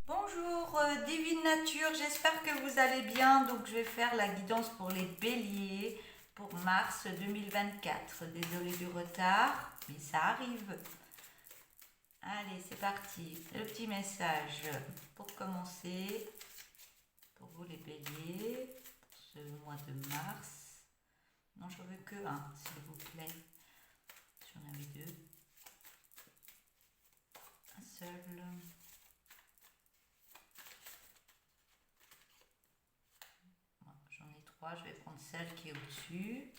Bonjour Divine Nature, j'espère que vous allez bien. Donc je vais faire la guidance pour les béliers pour mars 2024. Désolée du retard, mais ça arrive. Allez, c'est parti. Le petit message pour commencer pour vous les béliers pour ce mois de mars. Non, je veux que un, s'il vous plaît. J'en avais deux. Un seul. J'en ai trois, je vais prendre celle qui est au-dessus.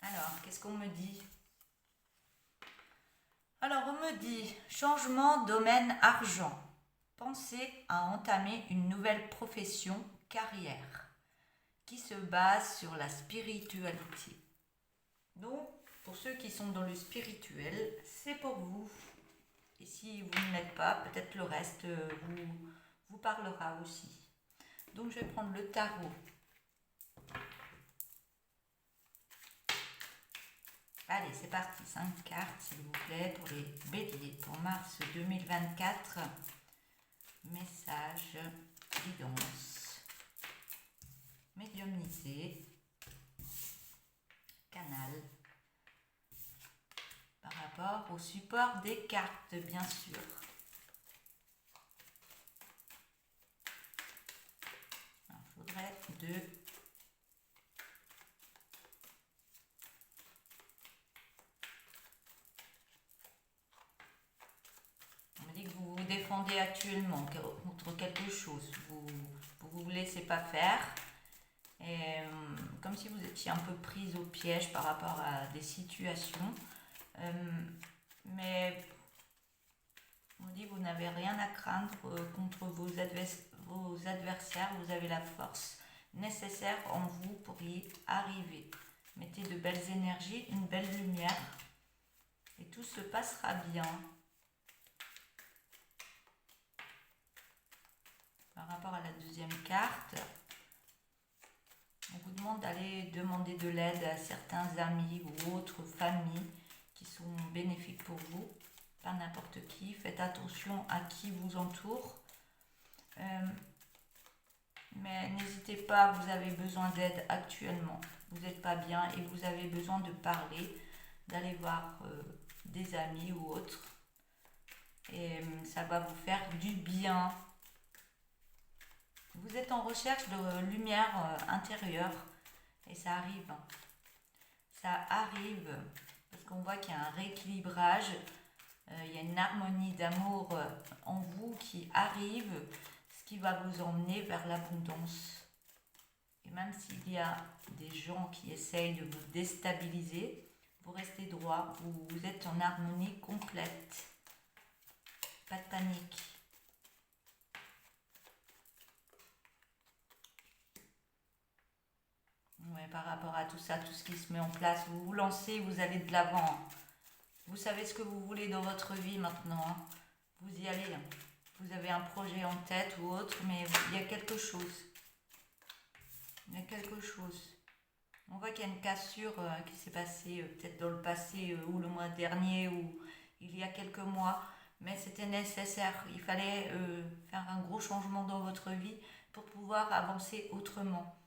Alors, qu'est-ce qu'on me dit? Alors, on me dit changement domaine argent. Pensez à entamer une nouvelle profession, carrière, qui se base sur la spiritualité. Donc, pour ceux qui sont dans le spirituel, c'est pour vous. Et si vous ne l'êtes pas, peut-être le reste vous parlera aussi. Donc, je vais prendre le tarot. Allez, c'est parti. 5 cartes, s'il vous plaît, pour les béliers pour mars 2024. Message, guidance, médiumnité, canal, par rapport au support des cartes, bien sûr. Il faudrait deux. On me dit que vous vous défendez actuellement contre quelque chose. Vous vous laissez pas faire. Et comme si vous étiez un peu prise au piège par rapport à des situations. Mais on dit que vous n'avez rien à craindre contre vos adversaires. Vous avez la force nécessaire en vous pour y arriver. Mettez de belles énergies, une belle lumière et tout se passera bien. Par rapport à la deuxième carte, on vous demande d'aller demander de l'aide à certains amis ou autres familles qui sont bénéfiques pour vous. Pas n'importe qui. Faites attention à qui vous entoure. Mais n'hésitez pas, vous avez besoin d'aide actuellement. Vous n'êtes pas bien et vous avez besoin de parler, d'aller voir des amis ou autres. Et ça va vous faire du bien. Vous êtes en recherche de lumière intérieure et ça arrive. Ça arrive parce qu'on voit qu'il y a un rééquilibrage, il y a une harmonie d'amour en vous qui arrive, ce qui va vous emmener vers l'abondance. Et même s'il y a des gens qui essayent de vous déstabiliser, vous restez droit, vous êtes en harmonie complète. Pas de panique. Ouais, par rapport à tout ça, tout ce qui se met en place, vous vous lancez, vous allez de l'avant. Vous savez ce que vous voulez dans votre vie maintenant. Vous y allez. Vous avez un projet en tête ou autre, mais il y a quelque chose. Il y a quelque chose. On voit qu'il y a une cassure qui s'est passée peut-être dans le passé ou le mois dernier ou il y a quelques mois, mais c'était nécessaire. Il fallait faire un gros changement dans votre vie pour pouvoir avancer autrement.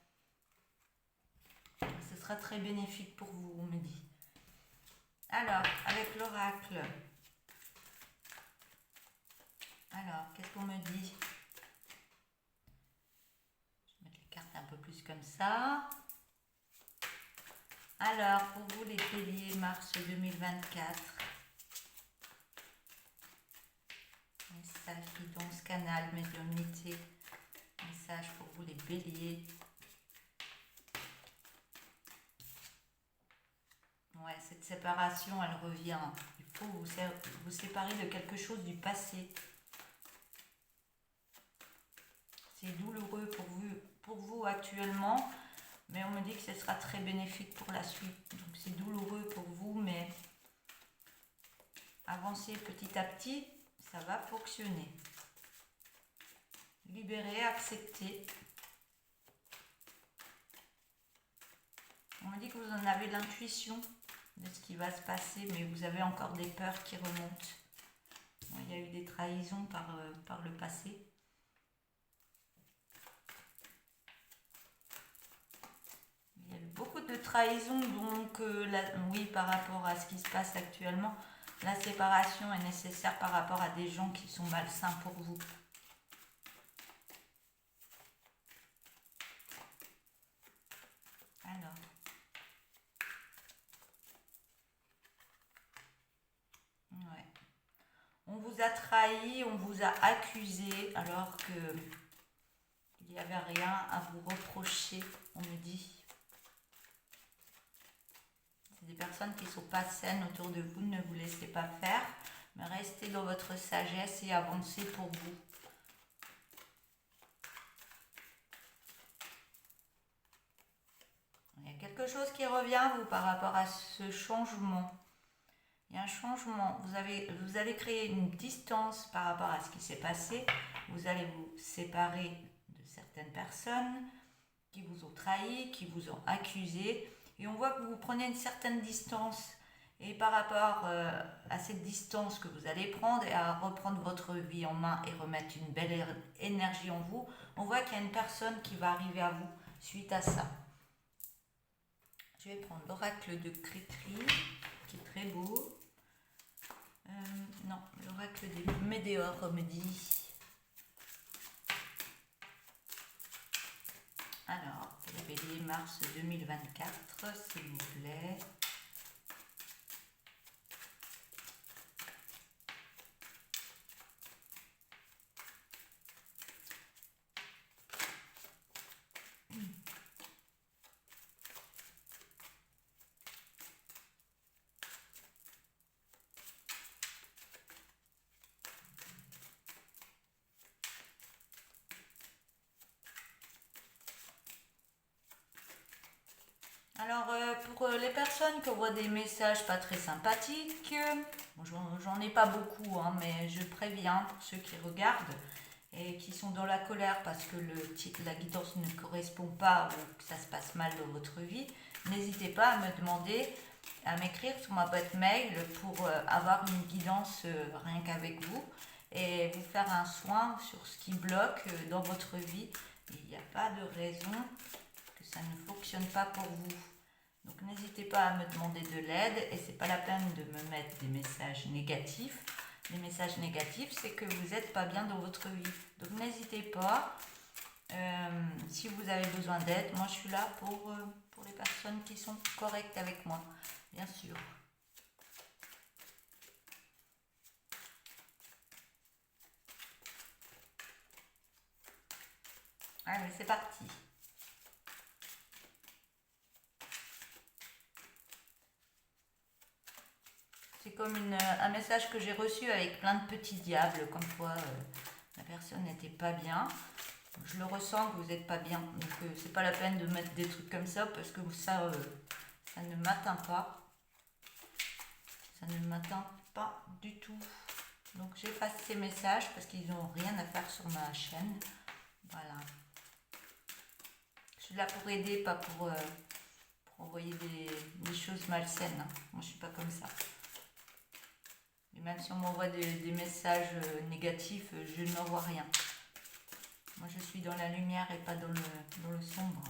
Ce sera très bénéfique pour vous, on me dit. Alors, avec l'oracle. Alors, qu'est-ce qu'on me dit? Je vais mettre les cartes un peu plus comme ça. Alors, pour vous les béliers, mars 2024. Message, guidance, canal, médiumnité. Message pour vous les béliers. Ouais, cette séparation, elle revient. Il faut vous séparer de quelque chose du passé. C'est douloureux pour vous actuellement, mais on me dit que ce sera très bénéfique pour la suite. Donc c'est douloureux pour vous, mais avancez petit à petit, ça va fonctionner. Libérez, acceptez. On me dit que vous en avez l'intuition de ce qui va se passer, mais vous avez encore des peurs qui remontent. Il y a eu des trahisons par le passé. Il y a eu beaucoup de trahisons, donc oui, par rapport à ce qui se passe actuellement, la séparation est nécessaire par rapport à des gens qui sont malsains pour vous. Alors. Ouais. On vous a trahi, on vous a accusé alors que il n'y avait rien à vous reprocher, on me dit. C'est des personnes qui ne sont pas saines autour de vous, ne vous laissez pas faire, mais restez dans votre sagesse et avancez pour vous. Il y a quelque chose qui revient à vous par rapport à ce changement. Il y a un changement. Vous allez créer une distance par rapport à ce qui s'est passé. Vous allez vous séparer de certaines personnes qui vous ont trahi, qui vous ont accusé. Et on voit que vous prenez une certaine distance. Et par rapport à cette distance que vous allez prendre et à reprendre votre vie en main et remettre une belle énergie en vous, on voit qu'il y a une personne qui va arriver à vous suite à ça. Je vais prendre l'oracle de Cricri, qui est très beau. Non, l'oracle des Météores me dit. Alors, le bélier, mars 2024, s'il vous plaît. Alors, pour les personnes qui envoient des messages pas très sympathiques, j'en ai pas beaucoup, hein, mais je préviens pour ceux qui regardent et qui sont dans la colère parce que la guidance ne correspond pas ou que ça se passe mal dans votre vie, n'hésitez pas à me demander, à m'écrire sur ma boîte mail pour avoir une guidance rien qu'avec vous et vous faire un soin sur ce qui bloque dans votre vie. Il n'y a pas de raison que ça ne fonctionne pas pour vous. Donc n'hésitez pas à me demander de l'aide et c'est pas la peine de me mettre des messages négatifs. Les messages négatifs, c'est que vous n'êtes pas bien dans votre vie. Donc n'hésitez pas. Si vous avez besoin d'aide, moi je suis là pour les personnes qui sont correctes avec moi, bien sûr. Allez, c'est parti. C'est comme un message que j'ai reçu avec plein de petits diables, comme quoi la personne n'était pas bien. Je le ressens que vous n'êtes pas bien, donc c'est pas la peine de mettre des trucs comme ça parce que ça ne m'atteint pas. Ça ne m'atteint pas du tout. Donc j'efface ces messages parce qu'ils n'ont rien à faire sur ma chaîne. Voilà. Je suis là pour aider, pas pour envoyer des choses malsaines. Moi je suis pas comme ça. Et même si on m'envoie des messages négatifs, je n'en vois rien. Moi, je suis dans la lumière et pas dans le sombre.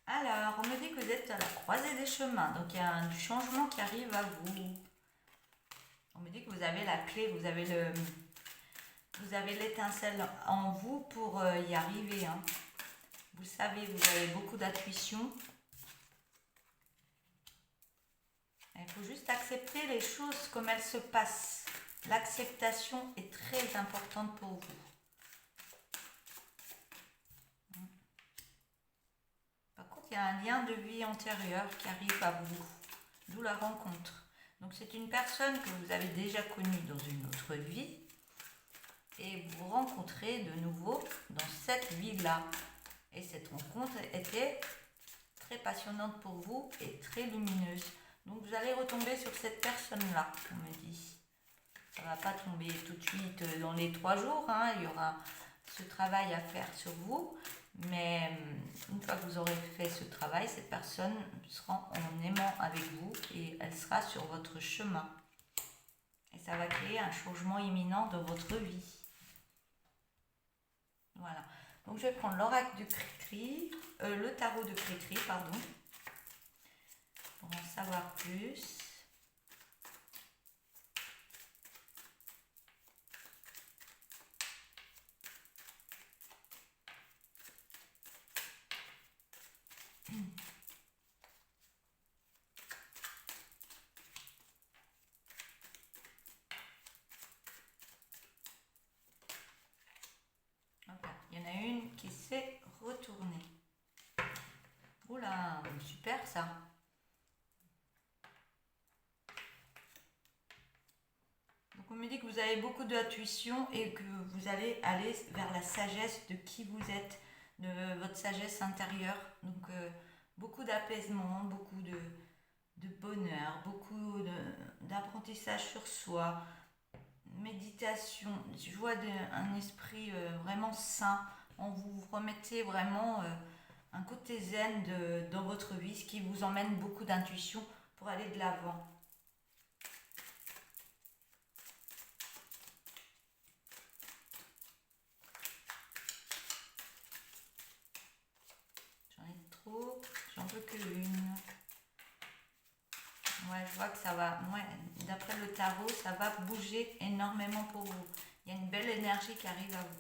Alors, on me dit que vous êtes à la croisée des chemins. Donc, il y a du changement qui arrive à vous. On me dit que vous avez la clé, vous avez l'étincelle en vous pour y arriver. Hein. Vous savez, vous avez beaucoup d'intuition. Il faut juste accepter les choses comme elles se passent. L'acceptation est très importante pour vous. Par contre, il y a un lien de vie antérieur qui arrive à vous, d'où la rencontre. Donc c'est une personne que vous avez déjà connue dans une autre vie et vous rencontrez de nouveau dans cette vie-là. Et cette rencontre était très passionnante pour vous et très lumineuse. Donc vous allez retomber sur cette personne-là, on me dit. Ça ne va pas tomber tout de suite dans les 3 jours. Hein. Il y aura ce travail à faire sur vous. Mais une fois que vous aurez fait ce travail, cette personne sera en aimant avec vous et elle sera sur votre chemin. Et ça va créer un changement imminent dans votre vie. Voilà. Donc je vais prendre l'oracle du Cricri, le tarot de Cricri, pardon, pour en savoir plus. Il y en a une qui s'est retournée. Oula, super ça. Donc on me dit que vous avez beaucoup d'intuition et que vous allez aller vers la sagesse de qui vous êtes, de votre sagesse intérieure. Donc beaucoup d'apaisement, beaucoup de bonheur, beaucoup d'apprentissage sur soi, méditation. Je vois un esprit vraiment sain. On vous remettez vraiment un côté zen dans votre vie, ce qui vous emmène beaucoup d'intuition pour aller de l'avant. J'en ai trop, j'en veux que une. Ouais, je vois que ça va, ouais, d'après le tarot, ça va bouger énormément pour vous. Il y a une belle énergie qui arrive à vous.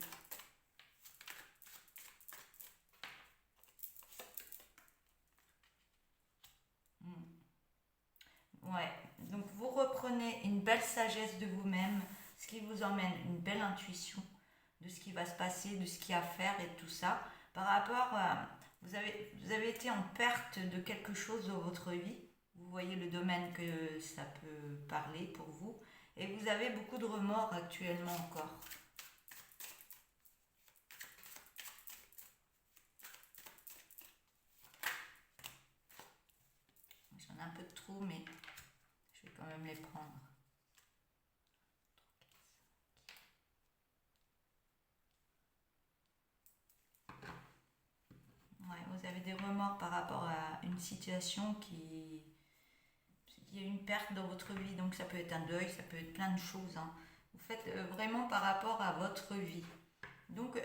Ouais, donc vous reprenez une belle sagesse de vous-même, ce qui vous emmène une belle intuition de ce qui va se passer, de ce qu'il y a à faire et tout ça. Par rapport à... vous avez été en perte de quelque chose dans votre vie. Vous voyez le domaine que ça peut parler pour vous. Et vous avez beaucoup de remords actuellement encore. J'en ai un peu de trop, mais je vais quand même les prendre. Ouais, vous avez des remords par rapport à une situation qui... Il y a une perte dans votre vie, donc ça peut être un deuil, ça peut être plein de choses. Hein. Vous faites vraiment par rapport à votre vie. Donc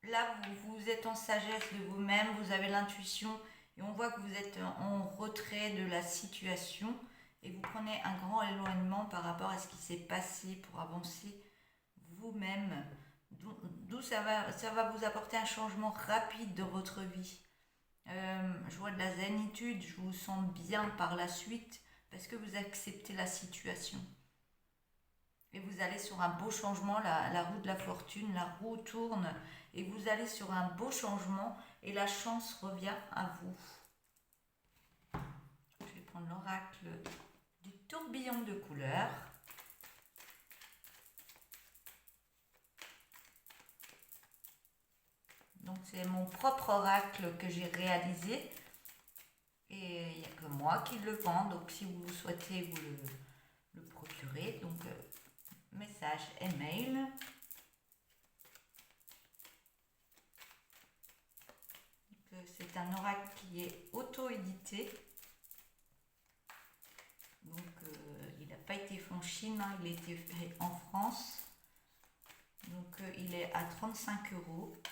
là, vous êtes en sagesse de vous-même, vous avez l'intuition et on voit que vous êtes en retrait de la situation et vous prenez un grand éloignement par rapport à ce qui s'est passé pour avancer vous-même. D'où ça va vous apporter un changement rapide dans votre vie. Je vois de la zénitude, je vous sens bien par la suite parce que vous acceptez la situation. Et vous allez sur un beau changement, la roue de la fortune, la roue tourne et vous allez sur un beau changement et la chance revient à vous. Je vais prendre l'oracle du tourbillon de couleurs. Donc c'est mon propre oracle que j'ai réalisé et il n'y a que moi qui le vends. Donc si vous souhaitez vous le procurer, donc message email. C'est un oracle qui est auto-édité. Donc il n'a pas été fait en Chine, hein, il a été fait en France. Donc il est à 35 €.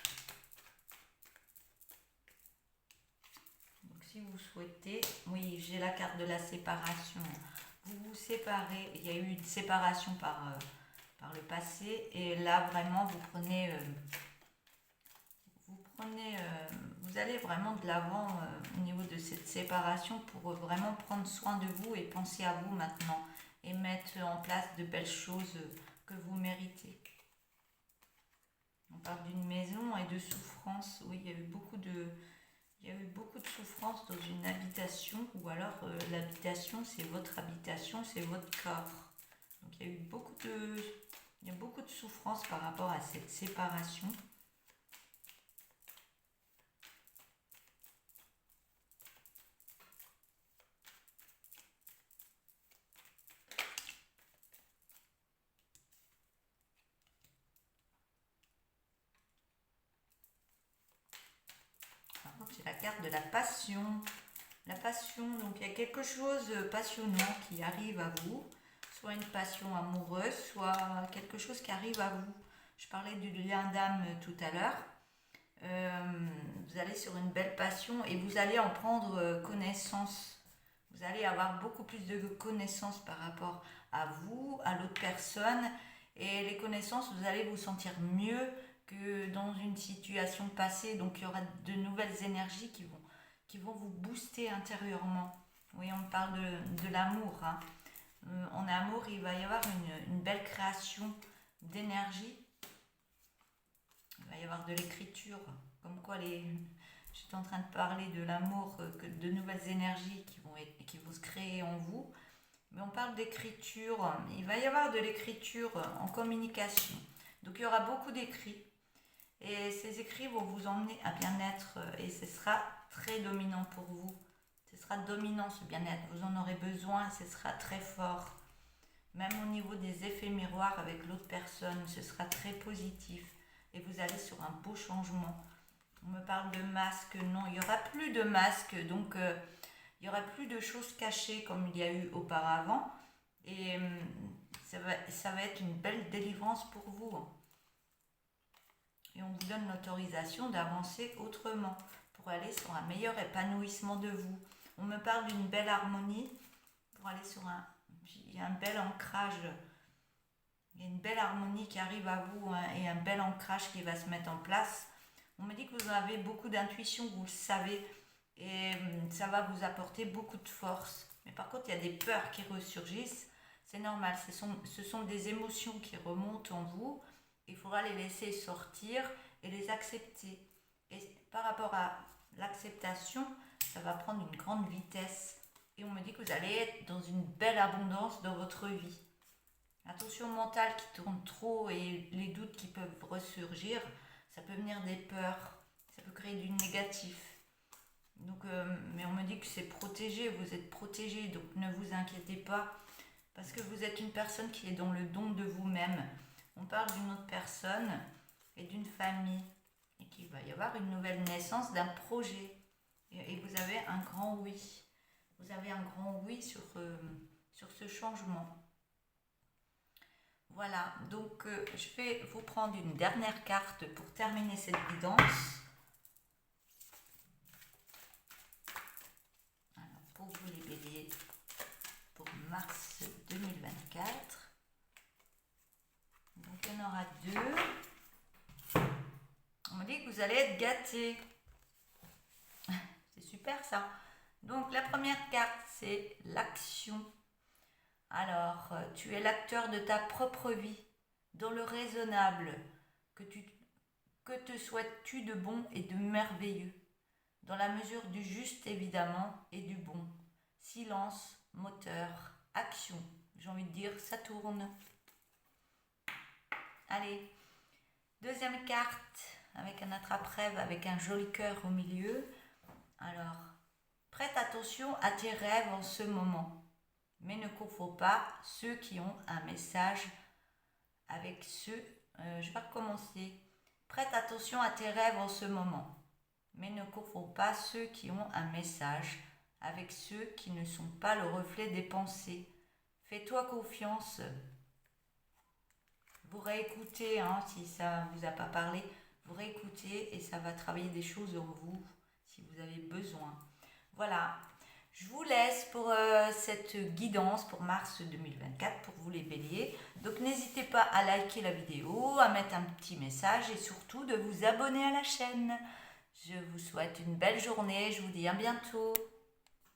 Donc si vous souhaitez, oui, j'ai la carte de la séparation. Vous vous séparez, il y a eu une séparation par le passé et là vraiment vous prenez vous allez vraiment de l'avant au niveau de cette séparation pour vraiment prendre soin de vous et penser à vous maintenant et mettre en place de belles choses que vous méritez. On parle d'une maison et de souffrance. Oui, il y a eu beaucoup de souffrance dans une habitation ou alors l'habitation c'est votre habitation, c'est votre corps. Donc il y a eu beaucoup de souffrance par rapport à cette séparation. carte de la passion. La passion, donc il y a quelque chose de passionnant qui arrive à vous, soit une passion amoureuse, soit quelque chose qui arrive à vous. Je parlais du lien d'âme tout à l'heure. Vous allez sur une belle passion et vous allez en prendre connaissance. Vous allez avoir beaucoup plus de connaissances par rapport à vous, à l'autre personne. Et les connaissances, vous allez vous sentir mieux que dans une situation passée. Donc il y aura de nouvelles énergies qui vont vous booster intérieurement. Oui, on parle de l'amour. Hein. En amour, il va y avoir une belle création d'énergie. Il va y avoir de l'écriture. Comme quoi, j'étais en train de parler de l'amour, de nouvelles énergies qui vont se créer en vous. Mais on parle d'écriture. Il va y avoir de l'écriture en communication. Donc il y aura beaucoup d'écrits. Et ces écrits vont vous emmener à bien-être et ce sera très dominant pour vous. Ce sera dominant ce bien-être. Vous en aurez besoin, ce sera très fort. Même au niveau des effets miroirs avec l'autre personne, ce sera très positif. Et vous allez sur un beau changement. On me parle de masque. Non, il n'y aura plus de masque. Donc il n'y aura plus de choses cachées comme il y a eu auparavant. Et ça va être une belle délivrance pour vous. Et on vous donne l'autorisation d'avancer autrement pour aller sur un meilleur épanouissement de vous. On me parle d'une belle harmonie pour aller sur il y a un bel ancrage. Il y a une belle harmonie qui arrive à vous hein, et un bel ancrage qui va se mettre en place. On me dit que vous avez beaucoup d'intuition, vous le savez, et ça va vous apporter beaucoup de force. Mais par contre, il y a des peurs qui ressurgissent. C'est normal, ce sont des émotions qui remontent en vous. Il faudra les laisser sortir et les accepter. Et par rapport à l'acceptation, ça va prendre une grande vitesse. Et on me dit que vous allez être dans une belle abondance dans votre vie. Attention mentale qui tourne trop et les doutes qui peuvent ressurgir, ça peut venir des peurs, ça peut créer du négatif. Donc, mais on me dit que c'est protégé, vous êtes protégé, donc ne vous inquiétez pas, parce que vous êtes une personne qui est dans le don de vous-même. On parle d'une autre personne et d'une famille, et qu'il va y avoir une nouvelle naissance d'un projet. Et vous avez un grand oui. Vous avez un grand oui sur ce changement. Voilà, donc je vais vous prendre une dernière carte pour terminer cette guidance. Alors, pour vous les béliers, pour mars 2024. Donc, il y en aura deux. On me dit que vous allez être gâtés. C'est super ça. Donc, la première carte, c'est l'action. Alors, tu es l'acteur de ta propre vie, dans le raisonnable. Que te souhaites-tu de bon et de merveilleux? Dans la mesure du juste, évidemment, et du bon. Silence, moteur, action. J'ai envie de dire, ça tourne. Allez, deuxième carte, avec un attrape-rêve, avec un joli cœur au milieu. Alors, prête attention à tes rêves en ce moment. Mais ne confonds pas ceux qui ont un message avec ceux... je vais recommencer. Prête attention à tes rêves en ce moment. Mais ne confonds pas ceux qui ont un message avec ceux qui ne sont pas le reflet des pensées. Fais-toi confiance. Vous réécoutez, hein, si ça ne vous a pas parlé, vous réécoutez et ça va travailler des choses en vous si vous avez besoin. Voilà. Je vous laisse pour cette guidance pour mars 2024 pour vous les béliers. Donc n'hésitez pas à liker la vidéo, à mettre un petit message et surtout de vous abonner à la chaîne. Je vous souhaite une belle journée, je vous dis à bientôt.